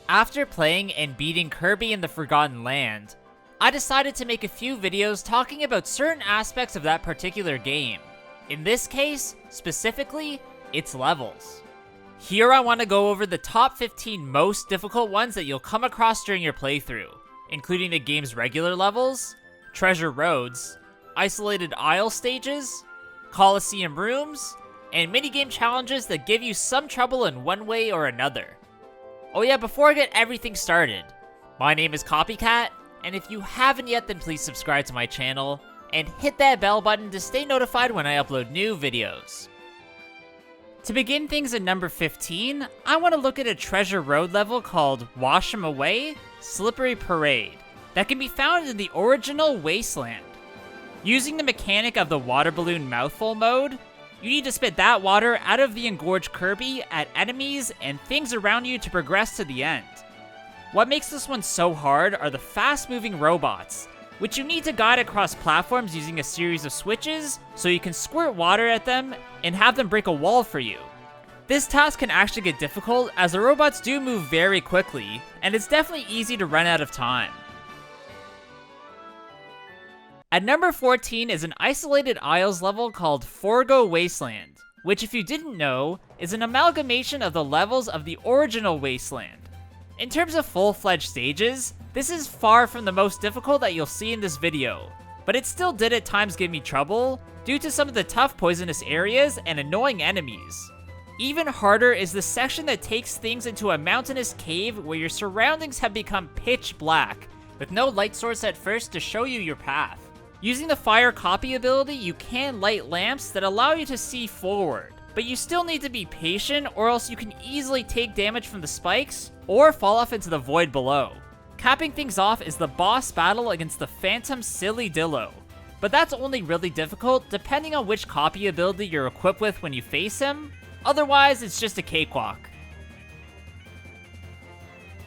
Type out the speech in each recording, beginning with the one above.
After playing and beating Kirby in the Forgotten Land, I decided to make a few videos talking about certain aspects of that particular game. In this case, specifically, its levels. Here I want to go over the top 15 most difficult ones that you'll come across during your playthrough, including the game's regular levels, treasure roads, isolated isle stages, Colosseum rooms, and minigame challenges that give you some trouble in one way or another. Oh yeah, before I get everything started, my name is Copycat, and if you haven't yet, then please subscribe to my channel, and hit that bell button to stay notified when I upload new videos. To begin things at number 15, I want to look at a treasure road level called Wash 'em Away, Slippery Parade, that can be found in the original Wasteland. Using the mechanic of the water balloon mouthful mode, you need to spit that water out of the engorged Kirby at enemies and things around you to progress to the end. What makes this one so hard are the fast-moving robots, which you need to guide across platforms using a series of switches so you can squirt water at them and have them break a wall for you. This task can actually get difficult as the robots do move very quickly, and it's definitely easy to run out of time. At number 14 is an isolated isles level called Forgo Wasteland, which if you didn't know, is an amalgamation of the levels of the original Wasteland. In terms of full-fledged stages, this is far from the most difficult that you'll see in this video, but it still did at times give me trouble due to some of the tough poisonous areas and annoying enemies. Even harder is the section that takes things into a mountainous cave where your surroundings have become pitch black, with no light source at first to show you your path. Using the fire copy ability, you can light lamps that allow you to see forward, but you still need to be patient or else you can easily take damage from the spikes or fall off into the void below. Capping things off is the boss battle against the Phantom Silly Dillo, but that's only really difficult depending on which copy ability you're equipped with when you face him, otherwise it's just a cakewalk.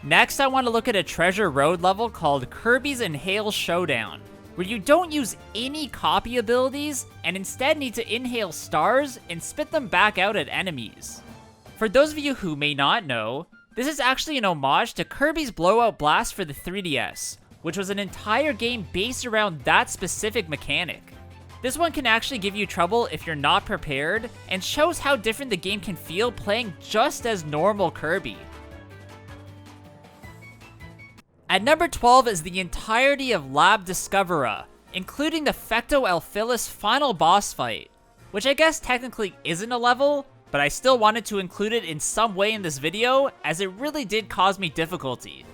Next, I want to look at a treasure road level called Kirby's Inhale Showdown, where you don't use any copy abilities and instead need to inhale stars and spit them back out at enemies. For those of you who may not know, this is actually an homage to Kirby's Blowout Blast for the 3DS, which was an entire game based around that specific mechanic. This one can actually give you trouble if you're not prepared, and shows how different the game can feel playing just as normal Kirby. At number 12 is the entirety of Lab Discovera, including the Fecto Elphilis final boss fight, which I guess technically isn't a level, but I still wanted to include it in some way in this video as it really did cause me difficulty.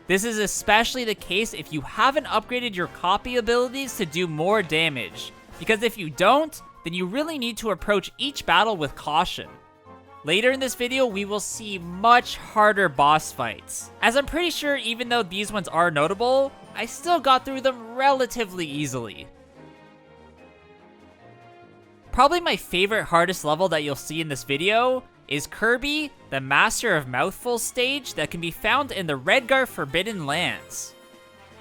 This is especially the case if you haven't upgraded your copy abilities to do more damage, because if you don't, then you really need to approach each battle with caution. Later in this video, we will see much harder boss fights, as I'm pretty sure even though these ones are notable, I still got through them relatively easily. Probably my favorite hardest level that you'll see in this video is Kirby, the Master of Mouthfuls stage that can be found in the Redgar Forbidden Lands.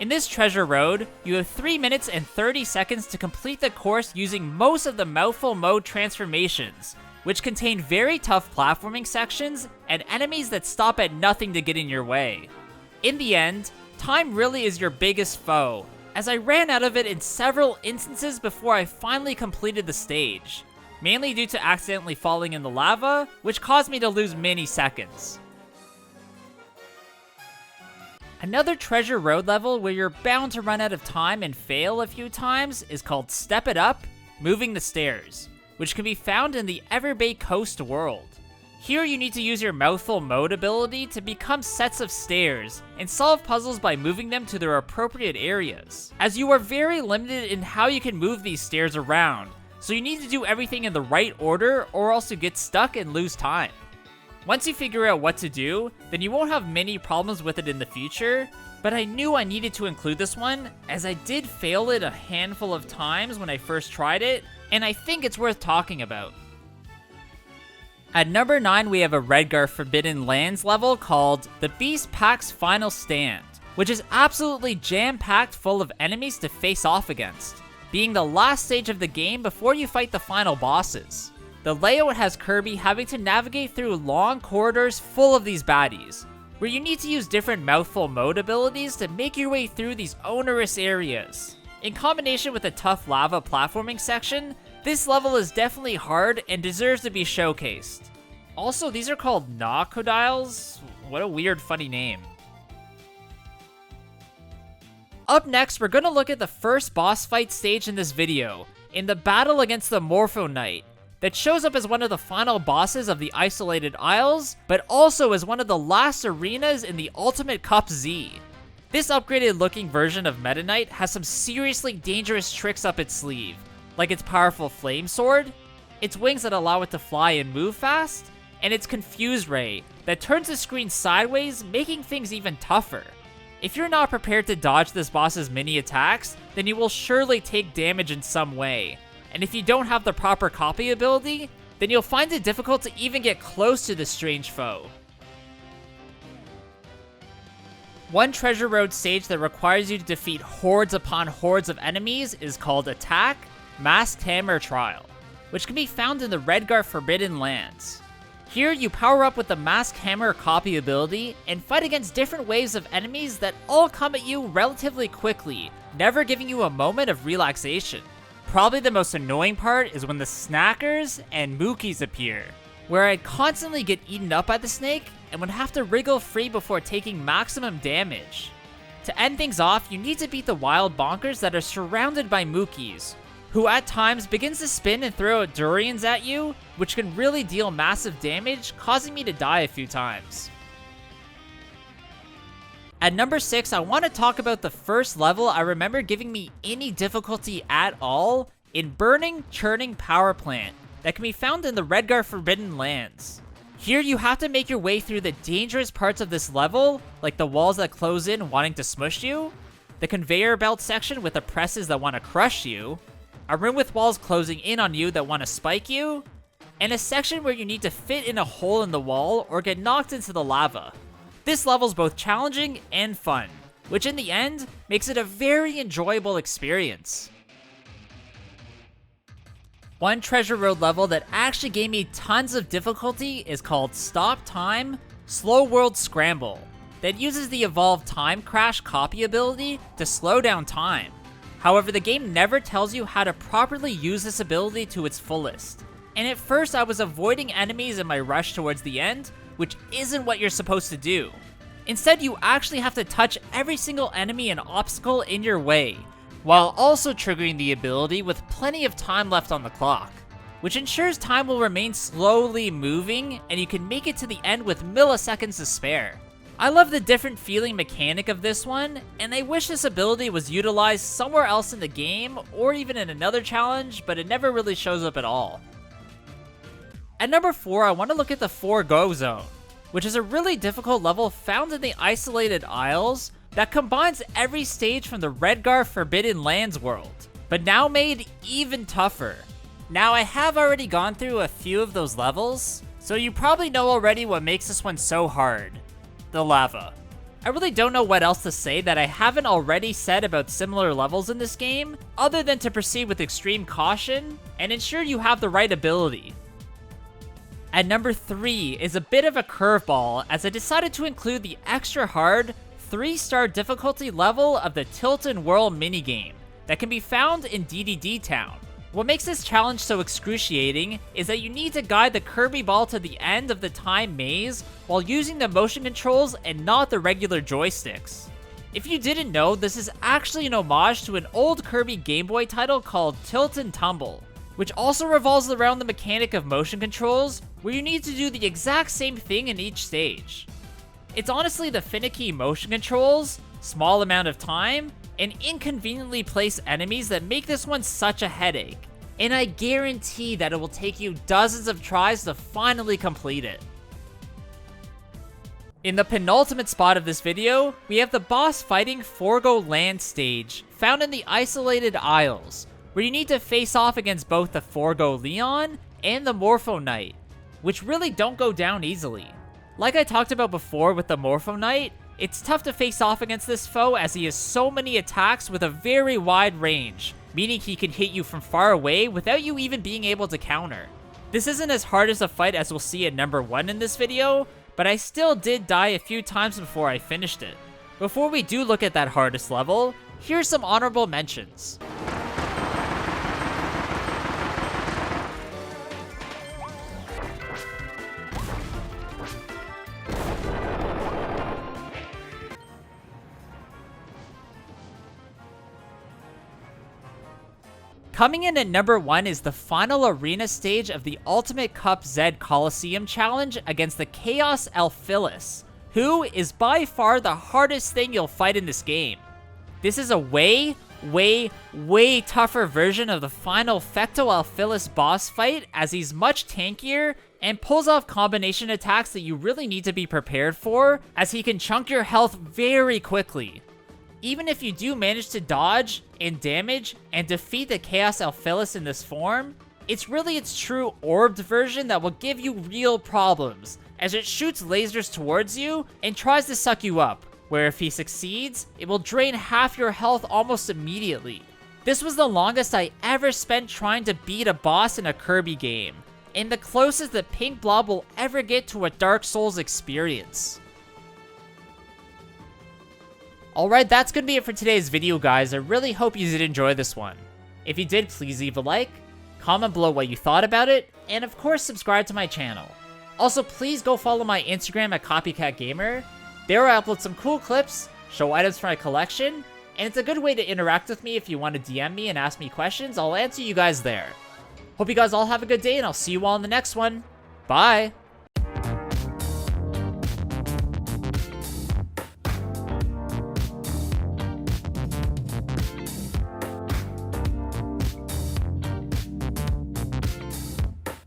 In this treasure road, you have 3 minutes and 30 seconds to complete the course using most of the Mouthful mode transformations, which contain very tough platforming sections and enemies that stop at nothing to get in your way. In the end, time really is your biggest foe, as I ran out of it in several instances before I finally completed the stage, mainly due to accidentally falling in the lava, which caused me to lose many seconds. Another treasure road level where you're bound to run out of time and fail a few times is called Step It Up, Moving the Stairs, which can be found in the Everbay Coast world. Here you need to use your Mouthful mode ability to become sets of stairs and solve puzzles by moving them to their appropriate areas, as you are very limited in how you can move these stairs around, so you need to do everything in the right order or else you get stuck and lose time. Once you figure out what to do, then you won't have many problems with it in the future, but I knew I needed to include this one as I did fail it a handful of times when I first tried it, and I think it's worth talking about. At number 9, we have a Redgar Forbidden Lands level called The Beast Pack's Final Stand, which is absolutely jam-packed full of enemies to face off against, being the last stage of the game before you fight the final bosses. The layout has Kirby having to navigate through long corridors full of these baddies, where you need to use different mouthful mode abilities to make your way through these onerous areas. In combination with a tough lava platforming section, this level is definitely hard and deserves to be showcased. Also, these are called Knockrocodiles. What a weird, funny name. Up next, we're gonna look at the first boss fight stage in this video, in the battle against the Morpho Knight, that shows up as one of the final bosses of the Isolated Isles, but also as one of the last arenas in the Ultimate Cup Z. This upgraded looking version of Meta Knight has some seriously dangerous tricks up its sleeve, like its powerful flame sword, its wings that allow it to fly and move fast, and its Confuse Ray that turns the screen sideways, making things even tougher. If you're not prepared to dodge this boss's mini attacks, then you will surely take damage in some way, and if you don't have the proper copy ability, then you'll find it difficult to even get close to this strange foe. One Treasure Road stage that requires you to defeat hordes upon hordes of enemies is called Attack Masked Hammer Trial, which can be found in the Redgar Forbidden Lands. Here, you power up with the Masked Hammer copy ability and fight against different waves of enemies that all come at you relatively quickly, never giving you a moment of relaxation. Probably the most annoying part is when the Snackers and Mookies appear, where I'd constantly get eaten up by the snake and would have to wriggle free before taking maximum damage. To end things off, you need to beat the wild bonkers that are surrounded by Mookies, who at times begins to spin and throw durians at you, which can really deal massive damage, causing me to die a few times. At number 6, I want to talk about the first level I remember giving me any difficulty at all in Burning Churning Power Plant that can be found in the Redgar Forbidden Lands. Here you have to make your way through the dangerous parts of this level, like the walls that close in wanting to smush you, the conveyor belt section with the presses that want to crush you, a room with walls closing in on you that want to spike you, and a section where you need to fit in a hole in the wall or get knocked into the lava. This level's both challenging and fun, which in the end makes it a very enjoyable experience. One Treasure Road level that actually gave me tons of difficulty is called Stop Time Slow World Scramble, that uses the evolved Time Crash copy ability to slow down time. However, the game never tells you how to properly use this ability to its fullest, and at first I was avoiding enemies in my rush towards the end, which isn't what you're supposed to do. Instead, you actually have to touch every single enemy and obstacle in your way, while also triggering the ability with plenty of time left on the clock, which ensures time will remain slowly moving and you can make it to the end with milliseconds to spare. I love the different feeling mechanic of this one, and I wish this ability was utilized somewhere else in the game or even in another challenge, but it never really shows up at all. At number 4, I want to look at the Forgo Zone, which is a really difficult level found in the Isolated Isles that combines every stage from the Redgar Forbidden Lands world, but now made even tougher. Now, I have already gone through a few of those levels, so you probably know already what makes this one so hard: the lava. I really don't know what else to say that I haven't already said about similar levels in this game, other than to proceed with extreme caution and ensure you have the right ability. At number 3 is a bit of a curveball, as I decided to include the extra hard 3-star difficulty level of the Tilt and Whirl minigame that can be found in DDD Town. What makes this challenge so excruciating is that you need to guide the Kirby ball to the end of the time maze while using the motion controls and not the regular joysticks. If you didn't know, this is actually an homage to an old Kirby Game Boy title called Tilt and Tumble, which also revolves around the mechanic of motion controls, where you need to do the exact same thing in each stage. It's honestly the finicky motion controls, small amount of time, and inconveniently placed enemies that make this one such a headache, and I guarantee that it will take you dozens of tries to finally complete it. In the penultimate spot of this video, we have the boss fighting Forgo Land stage, found in the Isolated Isles, where you need to face off against both the Forgo Leon and the Morpho Knight, which really don't go down easily. Like I talked about before with the Morpho Knight, it's tough to face off against this foe as he has so many attacks with a very wide range, meaning he can hit you from far away without you even being able to counter. This isn't as hard as a fight as we'll see at number 1 in this video, but I still did die a few times before I finished it. Before we do look at that hardest level, here's some honorable mentions. Coming in at number 1 is the final arena stage of the Ultimate Cup Z Coliseum Challenge against the Chaos Alphilis, who is by far the hardest thing you'll fight in this game. This is a way tougher version of the final Fecto Alphilis boss fight, as he's much tankier and pulls off combination attacks that you really need to be prepared for, as he can chunk your health very quickly. Even if you do manage to dodge and damage and defeat the Chaos Alphilis in this form, it's really its true orbed version that will give you real problems, as it shoots lasers towards you and tries to suck you up, where if he succeeds, it will drain half your health almost immediately. This was the longest I ever spent trying to beat a boss in a Kirby game, and the closest that Pink Blob will ever get to a Dark Souls experience. Alright, that's gonna be it for today's video, guys. I really hope you did enjoy this one. If you did, please leave a like, comment below what you thought about it, and of course subscribe to my channel. Also, please go follow my Instagram at Copycat Gamer. There I upload some cool clips, show items from my collection, and it's a good way to interact with me. If you want to DM me and ask me questions, I'll answer you guys there. Hope you guys all have a good day, and I'll see you all in the next one. Bye!